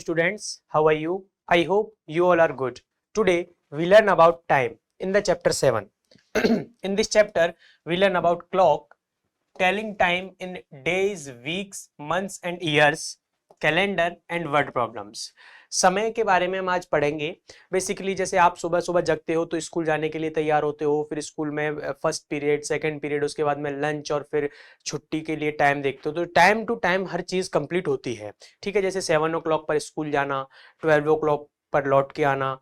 students, how are you? I hope you all are good. Today we learn about time in the chapter 7. In this chapter we learn about clock, telling time in days, weeks, months and years, calendar and word problems. समय के बारे में हम आज पढ़ेंगे। Basically जैसे आप सुबह सुबह जगते हो तो स्कूल जाने के लिए तैयार होते हो, फिर स्कूल में फर्स्ट पीरियड, सेकंड पीरियड, उसके बाद में लंच और फिर छुट्टी के लिए टाइम देखते हो, तो टाइम टू टाइम हर चीज़ कंप्लीट होती है। ठीक है, जैसे 7 o'clock पर स्कूल जाना, 12 o'clock पर लौट के आना,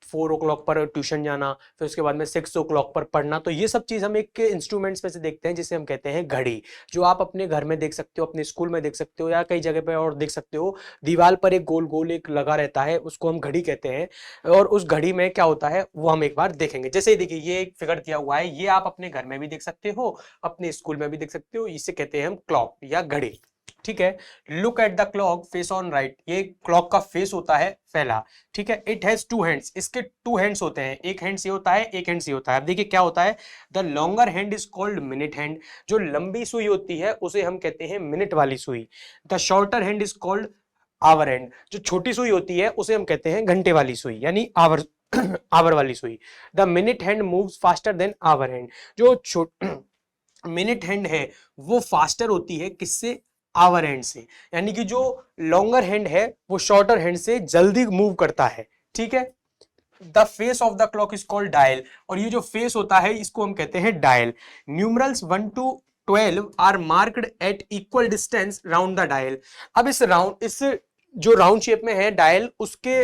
4 o'clock पर ट्यूशन जाना, फिर उसके बाद में 6 o'clock पर पढ़ना। तो ये सब चीज़ हम एक इंस्ट्रूमेंट्स में से देखते हैं जिसे हम कहते हैं घड़ी, जो आप अपने घर में देख सकते हो, अपने स्कूल में देख सकते हो या कई जगह पे और देख सकते हो। दीवार पर एक गोल गोल एक लगा रहता है, उसको हम घड़ी कहते हैं। और उस घड़ी में क्या होता है वो हम एक बार देखेंगे। जैसे देखिए ये एक फिगर दिया हुआ है, ये आप अपने घर में भी देख सकते हो, अपने स्कूल में भी देख सकते हो। इसे कहते हैं हम क्लॉक या घड़ी। ठीक है, look at the clock face on right, ये क्लॉक का फेस होता है पहला। ठीक है, इट हैज 2 हैंड्स, इसके 2 हैंड्स होते हैं, एक हैंड से होता है, एक हैंड से होता है। अब देखिए क्या होता है, the longer hand is called minute hand, जो लंबी सुई होती है उसे हम कहते हैं मिनट वाली सुई। The shorter hand is called hour hand, जो छोटी सुई होती है उसे हम कहते हैं घंटे वाली सुई यानी आवर आवर वाली सुई। The minute hand moves faster than hour hand, जो मिनट हैंड है वो फास्टर होती है किससे, आवर हैंड से, यानी कि जो लॉन्गर हैंड है वो शॉर्टर हैंड से जल्दी मूव करता है। ठीक है, the face of the clock is called dial, और ये जो फेस होता है इसको हम कहते हैं dial. Numerals 1 to 12 are marked at equal distance round the dial. अब इस जो राउंड शेप में है डायल, उसके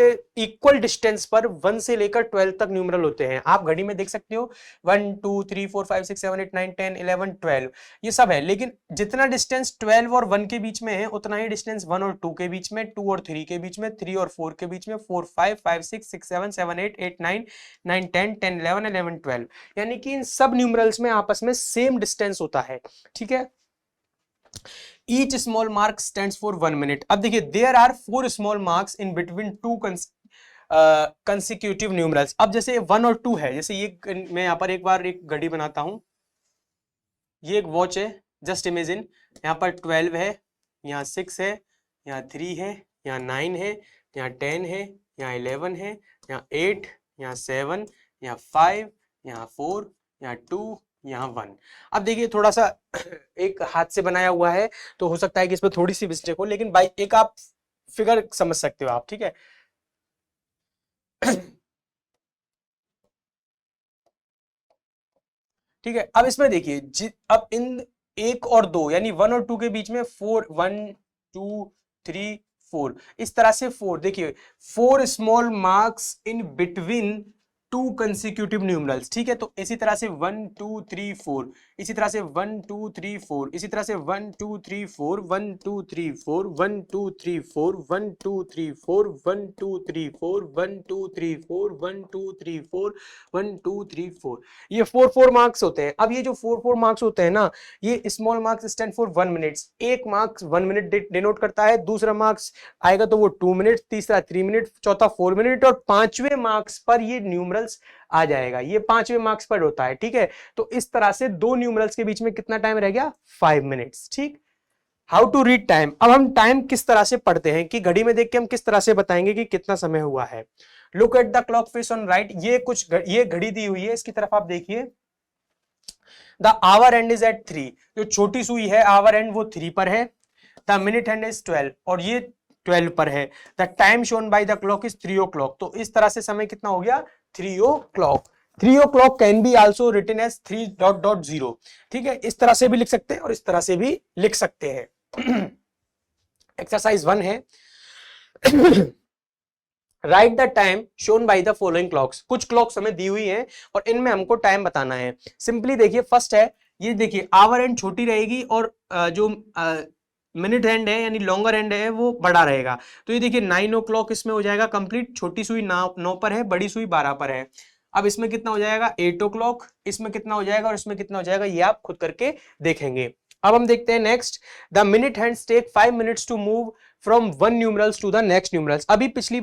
इक्वल डिस्टेंस पर 1 से लेकर 12 तक न्यूमरल होते हैं। आप घड़ी में देख सकते हो 1 2 3 4 5 6 7 8 9 10 11 12 ये सब है, लेकिन जितना डिस्टेंस 12 और 1 के बीच में है उतना ही डिस्टेंस 1 और 2 के बीच में, 2 और 3 के बीच में, 3 और 4 के बीच में, 4 5 5 6 6 7 7 8 8 9 9 10 10 11 11 12, यानी कि इन सब न्यूमरल्स में आपस में सेम डिस्टेंस होता है। ठीक है, each small mark stands for 1 minute। अब देखिए there are 4 small marks in between 2 consecutive numerals। अब जैसे 1 और 2 है, जैसे ये मैं यहाँ पर एक बार एक घड़ी बनाता हूँ, ये एक वॉच है, जस्ट इमेजिन, यहाँ पर 12 है, यहाँ 6 है, यहाँ 3 है, यहाँ 9 है, यहाँ 10 है, यहाँ 11 है, यहाँ 8, यहाँ 7, यहाँ 5, यहाँ 4, यहाँ 2, यहाँ 1। अब देखिए थोड़ा सा एक हाथ से बनाया हुआ है तो हो सकता है कि इसमें थोड़ी सी मिस्टेक हो, लेकिन बाई एक आप फिगर समझ सकते हो आप। ठीक है, ठीक है, अब इसमें देखिए अब इन 1 और 2 यानी 1 और 2 के बीच में 4 1 2 3 4, इस तरह से 4, देखिए 4 small marks in between 2 consecutive numerals. ठीक है, तो इसी तरह से 1 2 3 4, इसी तरह से 1 2 3 4, इसी तरह से 1 2 3 4 1 2 3 4 1 2 3 4 1 2 3 4 1 2 3 4 1 2 3 4 1 2 3 4 1 2 3 4, ये 4 मार्क्स होते हैं। अब ये जो 4 मार्क्स होते हैं ना, ये small marks stand for 1 minute. एक मार्क्स 1 मिनट डिनोट करता है, दूसरा मार्क्स आएगा तो वो 2 मिनट, तीसरा 3 मिनट, चौथा 4 मिनट, और 5वें मार्क्स पर ये न्यूमरल्स आ जाएगा। ये 5वें मार्क्स पर होता है। ठीक है, तो इस तरह से 2 न्यूमरल्स के बीच में कितना टाइम रह गया, 5 मिनट्स। ठीक, हाउ टू रीड टाइम। अब हम टाइम किस तरह से पढ़ते हैं कि घड़ी में देख के हम किस तरह से बताएंगे कि कितना समय हुआ है। Look at the clock face on right, ये घड़ी दी हुई है, इसकी तरफ आप देखिए। The hour hand is at 3, जो छोटी सुई है आवर एंड वो 3 पर है। द मिनट हैंड इज 12, और ये 12 पर है। The time shown by the clock is 3 o'clock, तो इस तरह से समय कितना हो गया, 3 o'clock। 3 o'clock can be also written as 3.0। ठीक है, इस तरह से भी लिख सकते हैं और इस तरह से भी लिख सकते हैं। एक्सरसाइज 1 है, right the time shown by the following clocks. कुछ क्लॉक्स हमें दी हुई हैं और इनमें हमको टाइम बताना है। सिंपली देखिए, फर्स्ट है, ये देखिए आवर एंड छोटी रहेगी और जो मिनट हैंड है यानी लॉन्गर हैंड है वो बड़ा रहेगा। तो ये देखिए 9 o'clock इसमें हो जाएगा कंप्लीट, छोटी सुई 9 पर है, बड़ी सुई 12 पर है। अब इसमें कितना हो जाएगा 8 o'clock, इसमें कितना हो जाएगा और इसमें कितना हो जाएगा, ये आप खुद करके देखेंगे। अब हम देखते हैं next, the minute hands take 5 minutes to move from 1 numerals to the next numerals. अभी पिछली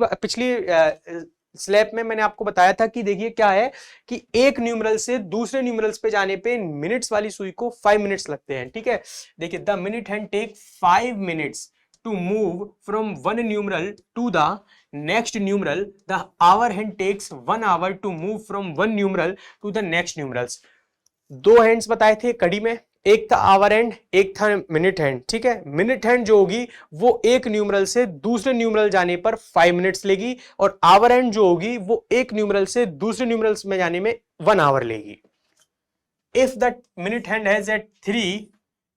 स्लैब में मैंने आपको बताया था कि देखिए क्या है कि एक न्यूमरल से दूसरे न्यूमरल्स पे जाने पे मिनट्स वाली सुई को 5 मिनट्स लगते हैं। ठीक है, देखिए the minute hand take 5 minutes to move from one numeral to the next numeral, the hour hand takes 1 hour to move from one numeral to the next numerals. दो हैंड्स बताए थे कड़ी में, एक था आवर हैंड, एक था minute hand. ठीक है, मिनट हैंड जो होगी वो एक न्यूमरल से दूसरे न्यूमरल जाने पर 5 मिनट्स लेगी, और आवर हैंड जो होगी वो एक न्यूमरल से दूसरे न्यूमरल्स में जाने में 1 आवर लेगी. If the minute hand has at 3,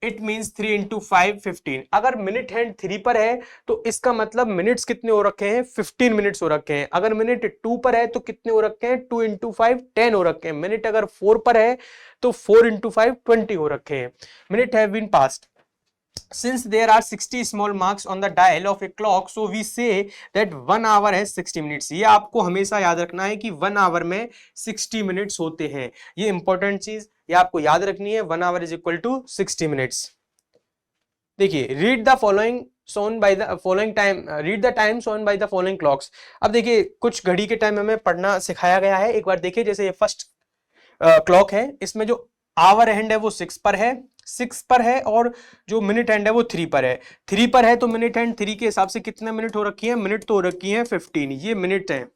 it means 3 into 5 15. अगर मिनट हैंड 3 पर है तो इसका मतलब मिनट्स कितने हो रखे हैं, 15 मिनट्स हो रखे हैं. अगर मिनट 2 पर है तो कितने हो रखे हैं, 2 इंटू 5 10 हो रखे हैं. मिनट अगर 4 पर है तो 4 इंटू 5 20 हो रखे हैं. Minute have been passed. Since there are 60 small marks on the dial of a clock, so we say that 1 hour has 60 minutes. ये आपको हमेशा याद रखना है कि 1 आवर में 60 मिनट्स होते हैं. ये इंपॉर्टेंट चीज ये आपको याद रखनी है. 1 hour is equal to 60 minutes. देखिए, read the following shown by the following time, read the time shown by the following clocks. अब देखिए कुछ घड़ी के टाइम हमें पढ़ना सिखाया गया है. एक बार देखिए, जैसे ये फर्स्ट क्लॉक है, इसमें जो आवर हैंड है वो 6 पर है, 6 पर है, और जो मिनट हैंड है वो 3 पर है. 3 पर है तो मिनट हैंड 3 के हिसाब से कितने मिनट हो रखी है, मिनट तो हो रखी है 15. ये मिनट है,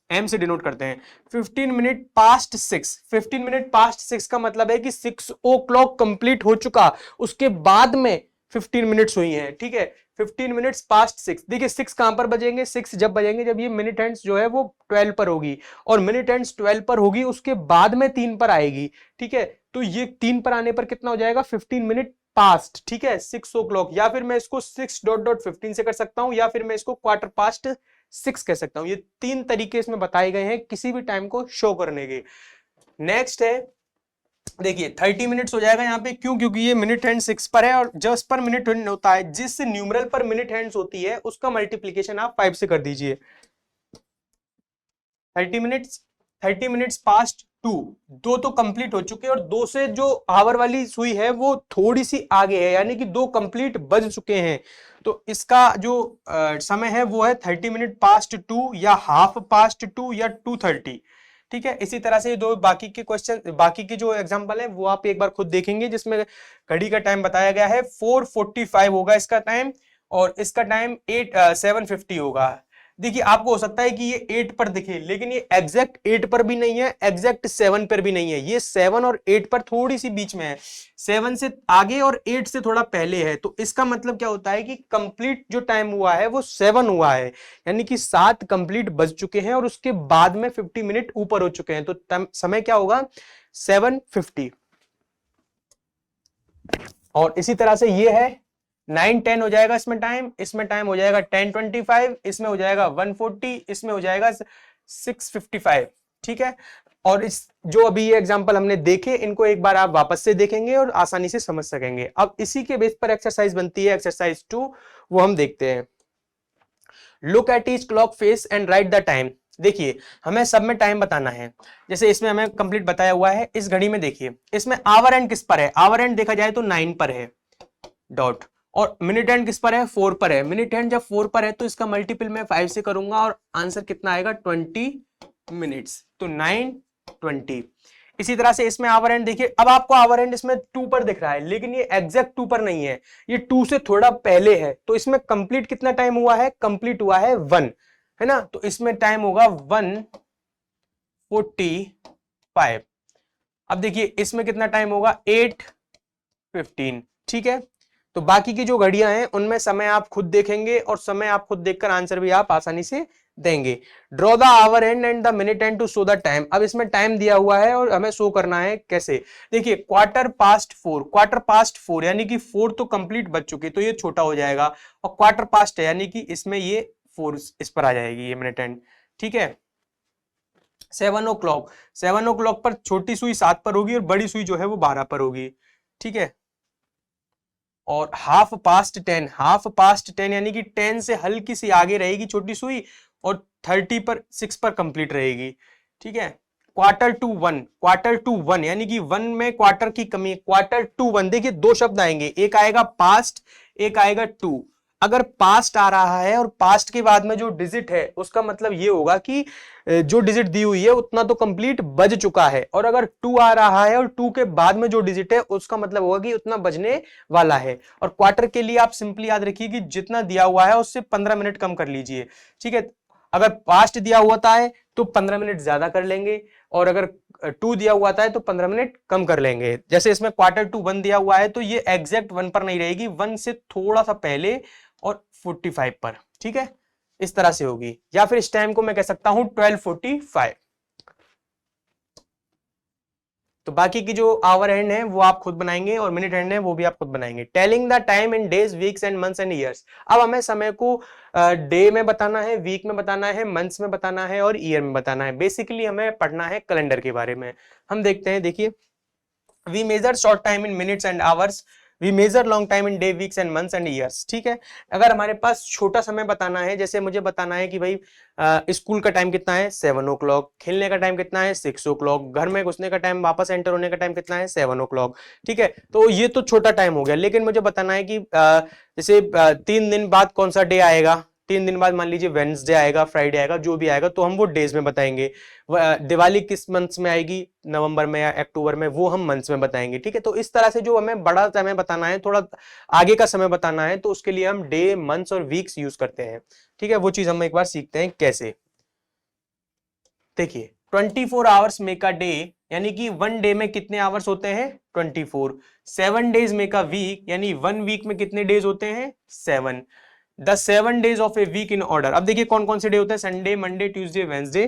एम से डिनोट करते हैं. 15 मिनट पास्ट 6. 15 मिनट पास्ट 6 का मतलब है कि 6 ओ क्लॉक कंप्लीट हो चुका, उसके बाद में 15 मिनट्स हुई हैं. ठीक है, 15 मिनट्स पास्ट 6. देखिए 6 कहां पर बजेंगे, 6 जब बजेंगे जब ये मिनट हैंड्स जो है वो 12 पर होगी, और मिनट हैंड्स 12 पर होगी, उसके बाद में 3 पर आएगी. ठीक है, तो ये 3 पर आने पर कितना हो जाएगा, 15 मिनट पास्ट. ठीक है, 6 ओ क्लॉक, या फिर मैं इसको 6.15 से कर सकता हूं, या फिर मैं इसको क्वार्टर पास्ट 6 कह सकता हूं. ये 3 तरीके इसमें बताए गए हैं किसी भी टाइम को शो करने के. नेक्स्ट है, देखिए 30 मिनट्स हो जाएगा यहाँ पे. क्यों, क्योंकि ये मिनट हैंड 6 पर है, और जस्ट पर मिनट हैंड होता है, जिस न्यूमरल पर मिनट हैंड्स होती है उसका मल्टीप्लीकेशन आप 5 से कर दीजिए. 30 मिनट्स पास्ट 2, 2 तो कंप्लीट हो चुके हैं, और 2 से जो आवर वाली सुई है वो थोड़ी सी आगे है, यानी कि 2 कंप्लीट बज चुके हैं. तो इसका जो समय है वो है 30 मिनट पास्ट 2, या हाफ पास्ट 2, या 2:30. ठीक है, इसी तरह से दो बाकी के क्वेश्चन, बाकी के जो एग्जांपल है वो आप एक बार खुद देखेंगे, जिसमें घड़ी का टाइम बताया गया है 4:45 होगा इसका टाइम, और इसका टाइम 7:50 होगा. देखिए आपको हो सकता है कि ये 8 पर दिखे, लेकिन ये एग्जैक्ट 8 पर भी नहीं है, एग्जैक्ट 7 पर भी नहीं है. ये 7 और 8 पर थोड़ी सी बीच में है, 7 से आगे और 8 से थोड़ा पहले है. तो इसका मतलब क्या होता है कि कंप्लीट जो टाइम हुआ है वो 7 हुआ है, यानी कि 7 कंप्लीट बज चुके हैं, और उसके बाद में 50 मिनट ऊपर हो चुके हैं. तो समय क्या होगा, 7:50. और इसी तरह से ये है 9:10 हो जाएगा इसमें टाइम हो जाएगा 10:25, इसमें हो जाएगा 1:40, इसमें हो जाएगा 6:55. ठीक है, और इस जो अभी ये एग्जांपल हमने देखे, इनको एक बार आप वापस से देखेंगे और आसानी से समझ सकेंगे. अब इसी के बेस पर एक्सरसाइज बनती है, एक्सरसाइज 2, वो हम देखते हैं. Look at each clock face and right the time. देखिए हमें सब में टाइम बताना है. जैसे इसमें हमें कंप्लीट बताया हुआ है, इस घड़ी में देखिए इसमें आवर एंड किस पर है, आवर एंड देखा जाए तो 9 पर है डॉट, और मिनट हैंड किस पर है, 4 पर है. मिनट हैंड जब 4 पर है तो इसका मल्टीपल मैं 5 से करूंगा, और आंसर कितना आएगा 20 मिनट्स. तो 9:20. इसी तरह से इसमें आवर हैंड देखिए, अब आपको आवर हैंड इसमें 2 पर दिख रहा है, लेकिन ये एग्जैक्ट 2 पर नहीं है, ये 2 से थोड़ा पहले है. तो इसमें कंप्लीट कितना टाइम हुआ है, कंप्लीट हुआ है 1, है ना. तो इसमें टाइम होगा 1:45. अब देखिए इसमें कितना टाइम होगा, 8:15. ठीक है, तो बाकी की जो घड़ियां हैं उनमें समय आप खुद देखेंगे, और समय आप खुद देखकर आंसर भी आप आसानी से देंगे. Draw the hour hand and the minute hand to show the time. अब इसमें टाइम दिया हुआ है और हमें शो करना है कैसे. देखिए क्वार्टर पास्ट 4, यानी कि 4 तो कंप्लीट बच चुके, तो ये छोटा हो जाएगा, और क्वार्टर पास्ट है यानी कि इसमें ये 4 इस पर आ जाएगी, ये मिनट हैंड. ठीक है, 7 o'clock पर छोटी सुई 7 पर होगी, और बड़ी सुई जो है वो 12 पर होगी. ठीक है, और हाफ पास्ट 10 यानी कि 10 से हल्की सी आगे रहेगी छोटी सुई, और 30 पर 6 पर कंप्लीट रहेगी. ठीक है, क्वार्टर टू वन यानी कि 1 में क्वार्टर की कमी है, क्वार्टर टू 1. देखिए 2 शब्द आएंगे, एक आएगा पास्ट, एक आएगा टू. अगर पास्ट आ रहा है और पास्ट के बाद में जो डिजिट है उसका मतलब ये होगा कि जो डिजिट दी हुई है उतना तो कंप्लीट बज चुका है, और अगर 2 आ रहा है और 2 के बाद में जो डिजिट है उसका मतलब होगा कि उतना बजने वाला है। और क्वार्टर के लिए आप सिंपली याद रखिए कि जितना दिया हुआ है उससे 15 मिनट कम कर लीजिए, ठीक है। अगर पास्ट दिया हुआ है तो 15 मिनट ज्यादा कर लेंगे, और अगर 2 दिया हुआ है तो 15 मिनट कम कर लेंगे। जैसे इसमें क्वार्टर टू 1 दिया हुआ है तो ये एग्जैक्ट 1 पर नहीं रहेगी, 1 से थोड़ा सा पहले और 45 पर, ठीक है, इस तरह से होगी। या फिर इस टाइम को मैं कह सकता हूं 12:45। तो बाकी की जो आवर हैंड है वो आप खुद बनाएंगे और मिनट हैंड है वो भी आप खुद बनाएंगे। Telling the time in days, weeks and months and years. अब हमें समय को डे में बताना है, वीक में बताना है, मंथ्स में बताना है और ईयर में बताना है। बेसिकली हमें पढ़ना है कैलेंडर के बारे में। हम देखते हैं, देखिए, we measure short time in minutes and hours, we measure long time in day, weeks and months and years, ठीक है। अगर हमारे पास छोटा समय बताना है, जैसे मुझे बताना है कि भाई स्कूल का टाइम कितना है 7 o'clock, खेलने का टाइम कितना है 6 o'clock, घर में घुसने का टाइम, वापस एंटर होने का टाइम कितना है 7 o'clock, ठीक है। तो ये तो छोटा टाइम हो गया। लेकिन मुझे बताना है कि जैसे 3 दिन बाद कौन सा डे आएगा, 3 दिन बाद मान लीजिए वेडनेसडे आएगा, फ्राइडे आएगा, जो भी आएगा तो हम वो डेज में बताएंगे। दिवाली किस मंथ में आएगी, नवंबर में या अक्टूबर में, वो हम मंथ्स में बताएंगे, ठीक है। तो इस तरह से जो हमें बड़ा समय बताना है, थोड़ा आगे का समय बताना है, तो उसके लिए हम डे, मंथ्स और वीक्स यूज करते हैं, ठीक है। वो चीज हम एक बार सीखते हैं कैसे। देखिए, 24 आवर्स मेक अ डे, यानी कि 1 डे में कितने आवर्स होते हैं 24। 7 डेज मेक अ वीक, यानी 1 वीक में कितने डेज होते हैं 7। The 7 days of a week in order. अब देखिए कौन कौन से डे होते हैं, Sunday, Monday, Tuesday, Wednesday,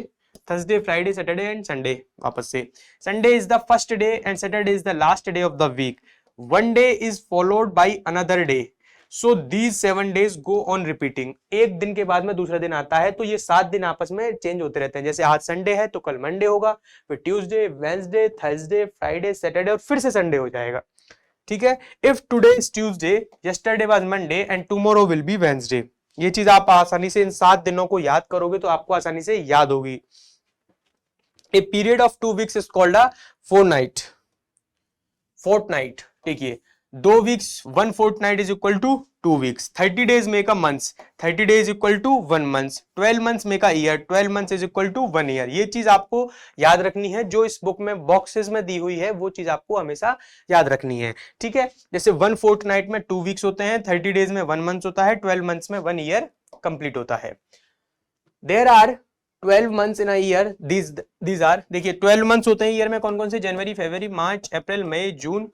Thursday, Friday, Saturday and Sunday. वापस से, Sunday is the first day and Saturday is the last day of the week. 1 day is followed by another day, so these 7 days go on repeating. एक दिन के बाद में दूसरा दिन आता है, तो ये 7 दिन आपस में चेंज होते रहते हैं। जैसे आज संडे है तो कल मंडे होगा, फिर Tuesday, Wednesday, Thursday, Friday, Saturday और फिर से संडे हो जाएगा, ठीक है। If today is Tuesday, yesterday was Monday and tomorrow will be Wednesday. ये चीज आप आसानी से इन 7 दिनों को याद करोगे तो आपको आसानी से याद होगी। A period of 2 weeks is called a fortnight, fortnight. देखिए, 2 weeks 1 fortnight is equal to 2 weeks. 30 days make a months, 30 days equal to 1 month. 12 months make a year, 12 months is equal to 1 year. ये चीज आपको याद रखनी है, जो इस book में बॉक्सेस में दी हुई है वो चीज आपको हमेशा याद रखनी है, ठीक है। जैसे 1 फोर्टनाइट में 2 वीक्स होते हैं, 30 डेज में 1 मंथ होता है, 12 मंथ्स में 1 ईयर कंप्लीट होता है। There are 12 months in a year, these are, देखिए 12 मंथ्स होते हैं ईयर में, कौन कौन से, जनवरी, फरवरी, मार्च, अप्रैल, मई, जून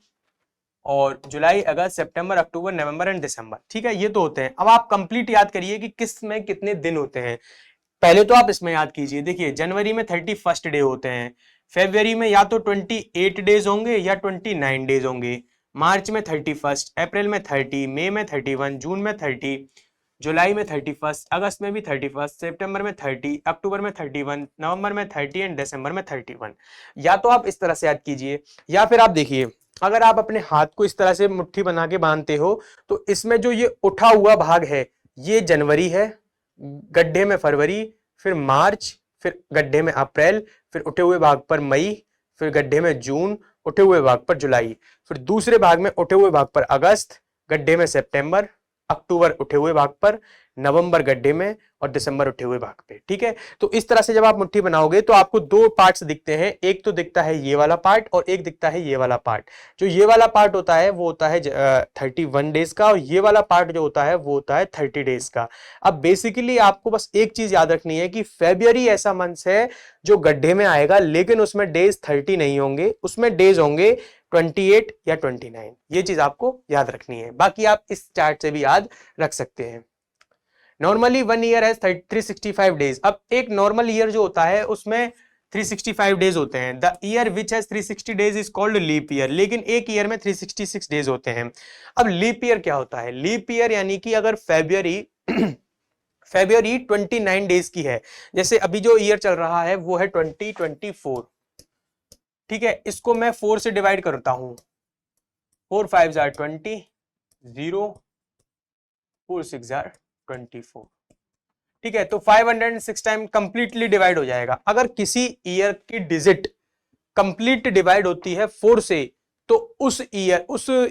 और जुलाई, अगस्त, सितंबर, अक्टूबर, नवंबर एंड दिसंबर, ठीक है। ये तो होते हैं। अब आप कंप्लीट याद करिए कि किस में कितने दिन होते हैं। पहले तो आप इसमें याद कीजिए, देखिए जनवरी में 31st डे होते हैं, फरवरी में या तो 28 डेज होंगे या 29 डेज होंगे, मार्च में 31st, अप्रैल में 30, मई में 31, जून में 30, जुलाई में 31st, अगस्त में भी 31st, सितंबर में 30, अक्टूबर में 31, नवंबर में 30 एंड दिसंबर में 31। या तो आप इस तरह से याद कीजिए, या फिर आप देखिए, अगर आप अपने हाथ को इस तरह से मुट्ठी बना के बांधते हो तो इसमें जो ये उठा हुआ भाग है ये जनवरी है, गड्ढे में फरवरी, फिर मार्च, फिर गड्ढे में अप्रैल, फिर उठे हुए भाग पर मई, फिर गड्ढे में जून, उठे हुए भाग पर जुलाई, फिर दूसरे भाग में उठे हुए भाग पर अगस्त, गड्ढे में सितंबर, अक्टूबर उठे हुए भाग पर, नवंबर गड्ढे में और दिसंबर उठे हुए भाग पे, ठीक है। तो इस तरह से जब आप मुट्ठी बनाओगे तो आपको 2 पार्ट्स दिखते हैं, एक तो दिखता है ये वाला पार्ट और एक दिखता है ये वाला पार्ट। जो ये वाला पार्ट होता है वो होता है 31 डेज का, और ये वाला पार्ट जो होता है वो होता है 30 डेज का। अब बेसिकली आपको बस एक चीज याद रखनी है कि फेब्रुअरी ऐसा मंथ है जो गड्ढे में आएगा, लेकिन उसमें डेज 30 नहीं होंगे, उसमें डेज होंगे 28 या 29। ये चीज आपको याद रखनी है, बाकी आप इस चार्ट से भी याद रख सकते हैं। नॉर्मली 1 ईयर है 365 डेज। अब एक नॉर्मल ईयर जो होता है उसमें 365 डेज होते हैं। The year which has 360 days is called leap year. लेकिन एक ईयर में 366 डेज होते हैं। अब लीप ईयर क्या होता है? लीप ईयर यानी कि अगर फेब्रुअरी फेब्रुअरी 29 डेज की है, जैसे अभी जो ईयर चल रहा है वो है 2024, ठीक है। इसको मैं 4 से डिवाइड करता हूं, 4 5 जार 20, 0 4 6 जार 24, ठीक है। तो 506 टाइम कंप्लीटली डिवाइड हो जाएगा। अगर किसी ईयर की डिजिट कंप्लीट डिवाइड होती है 4 से, तो उस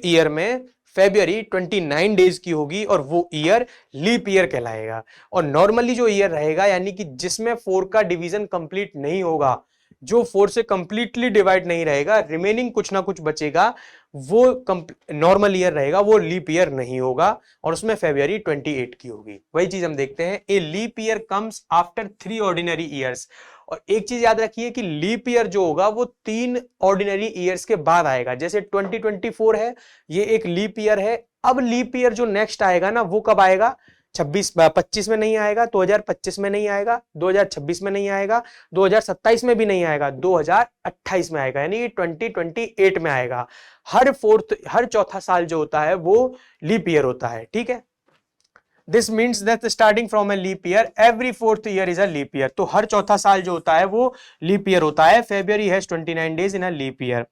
ईयर में फेब्रुअरी 29 डेज की होगी और वो ईयर लीप ईयर कहलाएगा। और नॉर्मली जो ईयर रहेगा यानी कि जिसमें 4 का डिवीजन कंप्लीट नहीं होगा, जो 4 से कंप्लीटली डिवाइड नहीं रहेगा, रिमेनिंग कुछ ना कुछ बचेगा, वो नॉर्मल ईयर रहेगा, वो लीप ईयर नहीं होगा और उसमें फेब्रुअरी 28 की होगी। वही चीज हम देखते हैं, a leap year comes after 3 ordinary years. और एक चीज याद रखिए कि लीप ईयर जो होगा वो 3 ऑर्डिनरी ईयर्स के बाद आएगा। जैसे 2024 है, ये एक लीप ईयर है। अब लीप ईयर जो नेक्स्ट आएगा ना, वो कब आएगा? 25 में नहीं आएगा, 2025 में नहीं आएगा, 2026 में नहीं आएगा, 2027 में भी नहीं आएगा, 2028 में आएगा, यानी 2028 में आएगा। हर चौथा साल जो होता है वो लीप ईयर होता है, ठीक है। This means that starting from a leap year every 4th year is a leap year. तो हर चौथा साल जो होता है वो लीप ईयर होता है। February has 29 days in a leap year.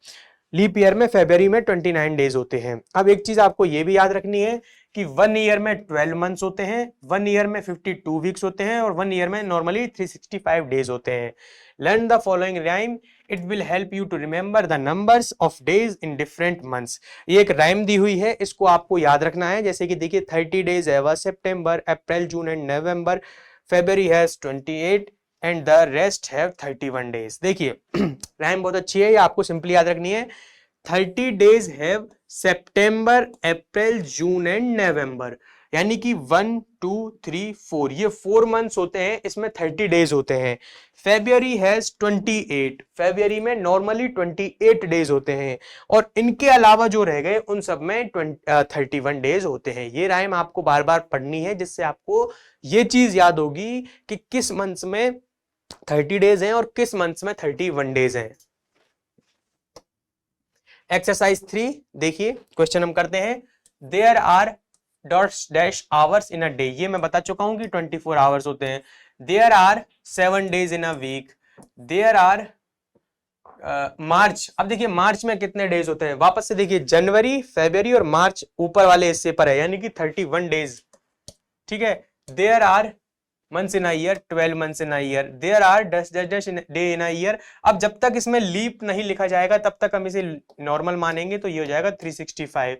Leap year में फेब्रुअरी में 29 डेज होते हैं। अब एक चीज आपको ये भी याद रखनी है कि 1 ईयर में 12 मंथ्स होते हैं, 1 ईयर में 52 वीक्स होते हैं और 1 ईयर में नॉर्मली 365 डेज होते हैं। Learn the following rhyme, it will help you to remember the numbers of days in different months. ये एक राइम दी हुई है, इसको आपको याद रखना है। जैसे कि देखिए 30 डेज है September, April, June and November, February has 28 and the rest have 31 days. देखिए राइम बहुत अच्छी है, ये आपको सिंपली याद रखनी है। 30 days have September, April, June and नवंबर, यानी कि 1 2 3 4 ये 4 मंथ्स होते हैं, इसमें 30 डेज होते हैं। फेब्रुअरी हैज 28, फेब्रुअरी में नॉर्मली 28 डेज होते हैं और इनके अलावा जो रह गए उन सब में 31 डेज होते हैं। ये राइम आपको बार बार पढ़नी है, जिससे आपको ये चीज याद होगी कि किस मंथ्स में 30 डेज हैं और किस मंथ्स में 31 डेज हैं। एक्सरसाइज 3 देखिए, क्वेश्चन हम करते हैं। There are dots dash hours in a day, ये मैं बता चुका हूं कि 24 आवर्स होते हैं। There are 7 days in a week. There are March, अब देखिए मार्च में कितने डेज होते हैं, वापस से देखिए जनवरी, फरवरी और मार्च ऊपर वाले हिस्से पर है, यानी कि 31 डेज, ठीक है। There are months in a year, 12 months in a year. There are dash dash dash day in a year. अब जब तक इसमें लीप नहीं लिखा जाएगा तब तक हम इसे नॉर्मल मानेंगे, तो ये हो जाएगा 365।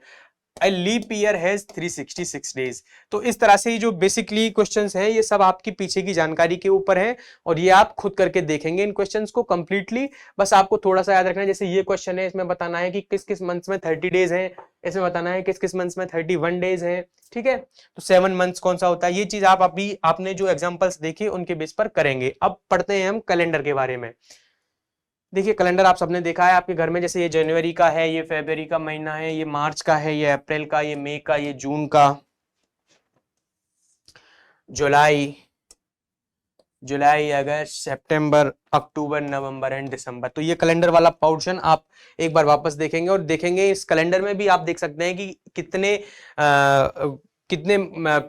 A leap year has 366 days. तो इस तरह से ये जो बेसिकली क्वेश्चंस हैं ये सब आपकी पीछे की जानकारी के ऊपर हैं और ये आप खुद करके देखेंगे इन क्वेश्चंस को कंप्लीटली। बस आपको थोड़ा सा याद रखना है, जैसे ये क्वेश्चन है, इसमें बताना है कि किस किस मंथ्स में 30 डेज हैं, इसमें बताना है किस किस मंथ्स में 31 डेज हैं, ठीक है। तो 7 मंथ्स कौन सा होता है, ये चीज आप अभी आपने जो एग्जाम्पल्स देखे उनके बेस पर करेंगे। अब पढ़ते हैं हम कैलेंडर के बारे में। देखिए कैलेंडर आप सबने देखा है आपके घर में, जैसे ये जनवरी का है, ये फरवरी का महीना है, ये मार्च का है, ये अप्रैल का, ये मई का, ये जून का, जुलाई अगस्त सितंबर अक्टूबर नवंबर एंड दिसंबर। तो ये कैलेंडर वाला पोर्शन आप एक बार वापस देखेंगे और देखेंगे इस कैलेंडर में भी आप देख सकते हैं कि कितने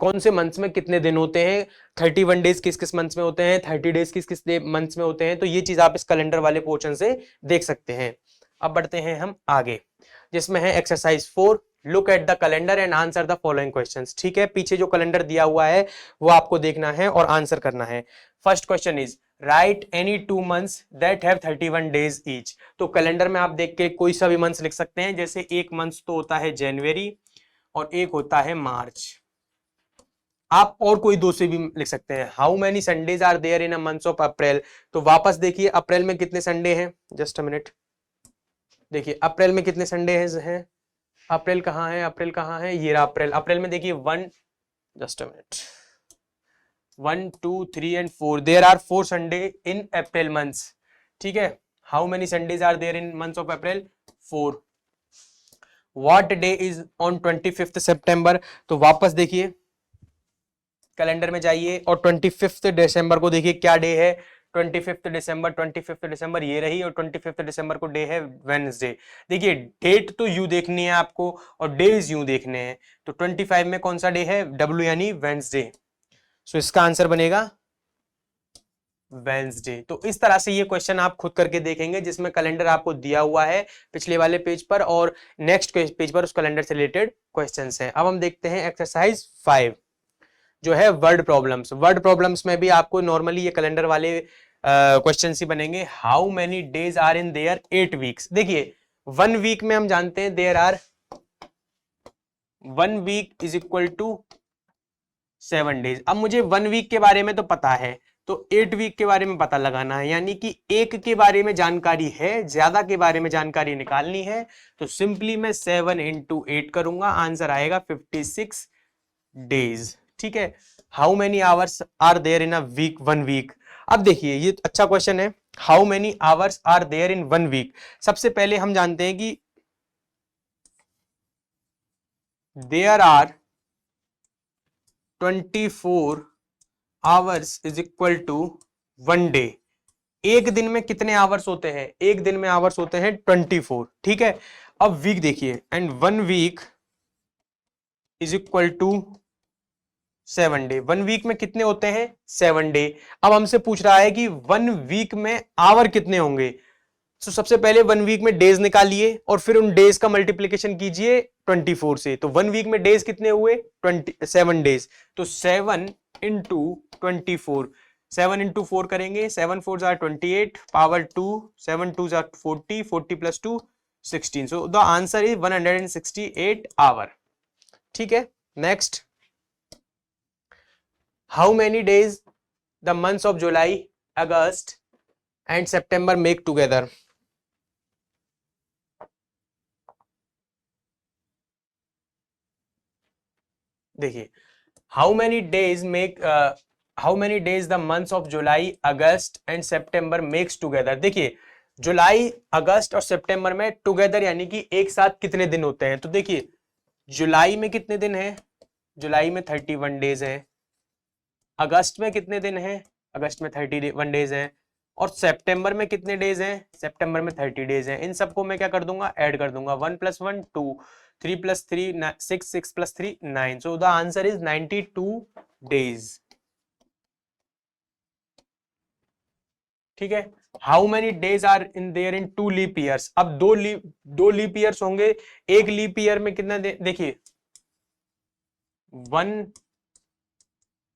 कौन से मंथ्स में कितने दिन होते हैं, 31 डेज किस किस मंथ्स में होते हैं, 30 डेज किस किस मंथ्स में होते हैं। तो ये चीज आप इस कैलेंडर वाले पोर्शन से देख सकते हैं। अब बढ़ते हैं हम आगे, जिसमें है exercise 4, look at the calendar and answer the following questions. ठीक है, पीछे जो कैलेंडर दिया हुआ है वो आपको देखना है और आंसर करना है। First question is right any 2 months that have 31 days each. तो कैलेंडर में आप देख के कोई सा भी मंथ्स लिख सकते हैं, जैसे एक मंथ तो होता है जनवरी और एक होता है मार्च। आप और कोई दो से भी लिख सकते हैं। How many Sundays are there in a month of April. तो वापस देखिए अप्रैल में कितने संडे हैं, जस्ट अ मिनट, देखिए अप्रैल में कितने संडे हैं, अप्रैल कहाँ है, अप्रैल कहाँ है, ये रहा अप्रैल। अप्रैल में देखिए 1, just a minute, 1 2 3 and 4, there are 4 Sunday in April months. ठीक है, how many Sundays are there in months of April, 4। What day is on 25 September. तो वापस देखिए कैलेंडर में जाइए और 25 दिसंबर को देखिए क्या डे है, 25 दिसंबर, 25 दिसंबर ये रही, और 25 दिसंबर को डे है वेडनेसडे। देखिए डेट तो यू देखनी है आपको और डेज यू देखने हैं। तो 25 में कौन सा डे है, डब्ल्यू यानी वेडनेसडे। सो इसका आंसर बनेगा वेडनेसडे। तो इस तरह से ये क्वेश्चन आप खुद करके देखेंगे, जिसमें कैलेंडर आपको दिया हुआ है पिछले वाले पेज पर और नेक्स्ट पेज पर उस कैलेंडर से रिलेटेड क्वेश्चंस हैं। अब हम देखते हैं एक्सरसाइज 5 जो है वर्ड प्रॉब्लम्स। वर्ड प्रॉब्लम्स में भी आपको नॉर्मली ये कैलेंडर वाले क्वेश्चन ही बनेंगे। How many days are in there 8 weeks. देखिए 1 वीक में हम जानते हैं there are 1 week is equal to 7 days. अब मुझे 1 वीक के बारे में तो पता है, तो 8 वीक के बारे में पता लगाना है, यानी कि एक के बारे में जानकारी है, ज्यादा के बारे में जानकारी निकालनी है। तो सिंपली मैं 7 इंटू 8 करूंगा, आंसर आएगा 56 डेज। ठीक है। How many hours are there in a week, 1 week. अब देखिए ये अच्छा क्वेश्चन है, how many hours are there in 1 week. सबसे पहले हम जानते हैं कि there are 24 hours is equal to 1 day. एक दिन में कितने आवर्स होते हैं? एक दिन में आवर्स होते हैं 24। ठीक है। अब वीक देखिए, and 1 week is equal to 7 day. 1 week में कितने होते हैं? 7 डे। अब हमसे पूछ रहा है कि 1 वीक में आवर कितने होंगे। तो सबसे पहले 1 वीक में डेज निकालिए और फिर उन डेज का मल्टीप्लीकेशन कीजिए 24 से। तो 1 वीक में डेज कितने हुए? 7 डेज। तो 7 इंटू 24, 7 इंटू 4 करेंगे, 7 4 जार 28, पावर 2, 7 2 जार 40, 40 plus 2 16। So the answer is 168 hour. ठीक है। Next, how many days the months of July, August and September make together. देखिए, how many days make, how many days the months of July, August and September makes together. देखिए, जुलाई, अगस्त और सितंबर में together यानी कि एक साथ कितने दिन होते हैं। तो देखिए, जुलाई में कितने दिन हैं? जुलाई में 31 डेज हैं। अगस्त में कितने दिन हैं? अगस्त में 31 डेज हैं। और सितंबर में कितने डेज हैं? सितंबर में 30 डेज हैं। इन सबको मैं क्या कर दूंगा? ऐड कर दूंगा। 1 + 1 2, 3 + 3 6, 6 + 3 9। So the answer is 92 days. ठीक है। How many days are in there in 2 leap years. अब दो लीप ईयर्स होंगे। एक लीप ईयर में कितना देखिए, 1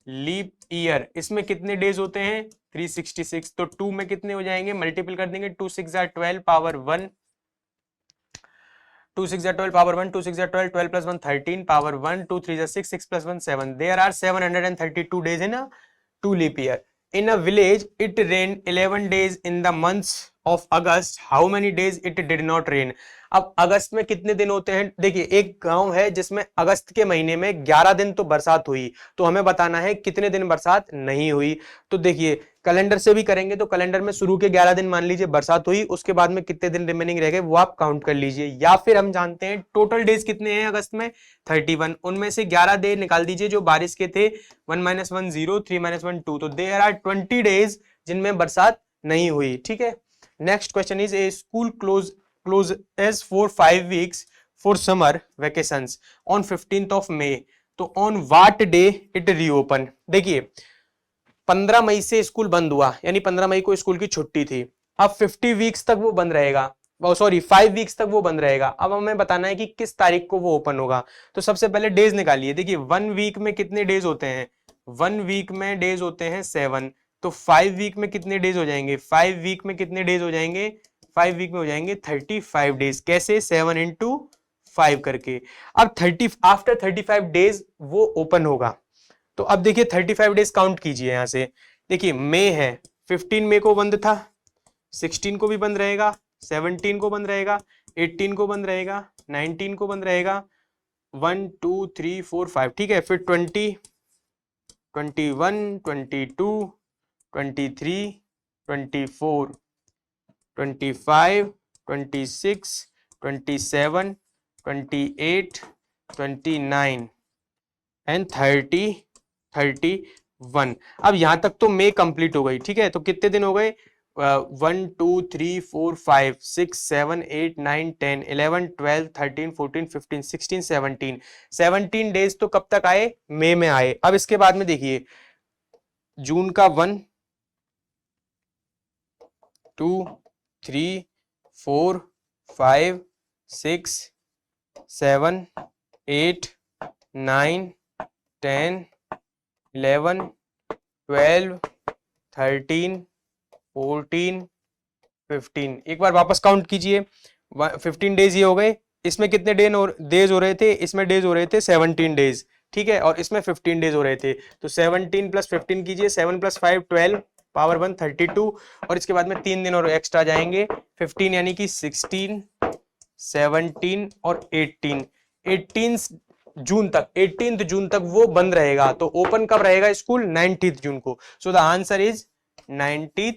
लीप ईयर, इसमें कितने डेज होते हैं? 366। तो 2 में कितने हो जाएंगे? मल्टीपल कर देंगे, 2 6 जार 12 पावर 1, 2 6 जार 12 पावर 1, 2 6 जार 12, 12 + 1 13 पावर 1, 2 3 जार 6, 6 + 1 7। There are 732 days in a 2 leap year. In a village, it rained 11 days in the months of August. How many days it did not rain? अब अगस्त में कितने दिन होते हैं? देखिए, एक गांव है जिसमें अगस्त के महीने में 11 दिन तो बरसात हुई, तो हमें बताना है कितने दिन बरसात नहीं हुई। तो देखिए, कैलेंडर से भी करेंगे तो कैलेंडर में शुरू के 11 दिन मान लीजिए बरसात हुई, उसके बाद में कितने दिन रिमेनिंग रह गए वो आप काउंट कर लीजिए। या फिर हम जानते हैं टोटल डेज कितने हैं अगस्त में? 31। उनमें से 11 डे निकाल दीजिए जो बारिश के थे, 1 - 1 0, 3 - 1 2। तो देयर आर 20 डेज जिनमें बरसात नहीं हुई। ठीक है। Next question is, A school closes for 5 weeks for summer vacations on 15th of May. तो on what day it reopen? देखिए, 15 मई से स्कूल बंद हुआ, यानी 15 मई को स्कूल की छुट्टी थी। अब 50 वीक्स तक वो बंद रहेगा, सॉरी 5 वीक्स तक वो बंद रहेगा। अब हमें बताना है कि किस तारीख को वो ओपन होगा। तो सबसे पहले डेज निकालिए। देखिए, 1 वीक में कितने डेज होते हैं? 1 वीक में डेज होते हैं 7। तो 5 वीक में कितने डेज हो जाएंगे? 5 वीक में कितने डेज हो जाएंगे? 5 वीक में हो जाएंगे 35 डेज। कैसे? 7 × 5 करके। अब 30 आफ्टर 35 डेज वो ओपन होगा। तो अब देखिए 35 डेज काउंट कीजिए यहां से। देखिए, मई है, 15 मई को बंद था, 16 को भी बंद रहेगा, 17 को बंद रहेगा, 18 को बंद रहेगा, 19 को बंद रहेगा, 1 2 3 4 5। ठीक है। फिर 20, 21, 22, 23, 24, 25, 26, 27, 28, 29 एंड 30, 31। अब यहां तक तो मई कंप्लीट हो गई। ठीक है। तो कितने दिन हो गए? 1 2 3 4 5 6 7 8 9 10 11 12 13 14 15 16 17। 17 डेज तो कब तक आए? मई में आए। अब इसके बाद में देखिए, जून का 1 2 3 4 5 6 7 8 9 10 11 12 13 14 15। एक बार वापस काउंट कीजिए। 15 डेज ये हो गए, इसमें कितने डेज हो रहे थे, इसमें डेज हो रहे थे 17 डेज, ठीक है, और इसमें 15 डेज हो रहे थे। तो 17 + 15 कीजिए, 7 + 5 12 पावर 1 32, और इसके बाद में 3 दिन और एक्स्ट्रा जाएंगे, 15 यानी कि 16 17 और 18 जून तक, 18 जून तक वो बंद रहेगा। तो ओपन कब रहेगा स्कूल? 19 जून को। सो द आंसर इज 19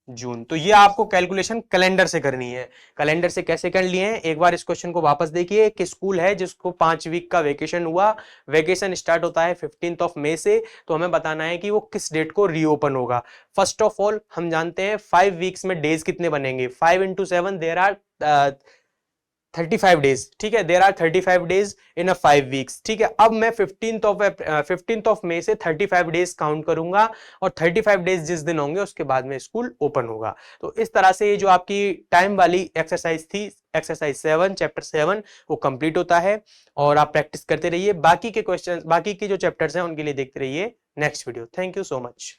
जून। तो ये आपको कैलकुलेशन कैलेंडर से करनी है। कैलेंडर से कैसे कर लिए हैं, एक बार इस क्वेश्चन को वापस देखिए कि स्कूल है जिसको 5 वीक का वेकेशन हुआ, वेकेशन स्टार्ट होता है 15 मई से, तो हमें बताना है कि वो किस डेट को रीओपन होगा। फर्स्ट ऑफ ऑल हम जानते हैं 5 वीक्स में डेज कितने बनेंगे, 5 × 7 देयर आर 35 डेज, ठीक है, there are 35 days in a 5 weeks, ठीक है। अब मैं 15 मई से 35 डेज काउंट करूंगा, और 35 डेज जिस दिन होंगे उसके बाद में स्कूल ओपन होगा। तो इस तरह से ये जो आपकी टाइम वाली एक्सरसाइज थी, एक्सरसाइज 7 चैप्टर 7, वो कंप्लीट होता है। और आप प्रैक्टिस करते रहिए, बाकी के क्वेश्चन, बाकी के जो चैप्टर्स हैं उनके लिए देखते रहिए next video. Thank you so much.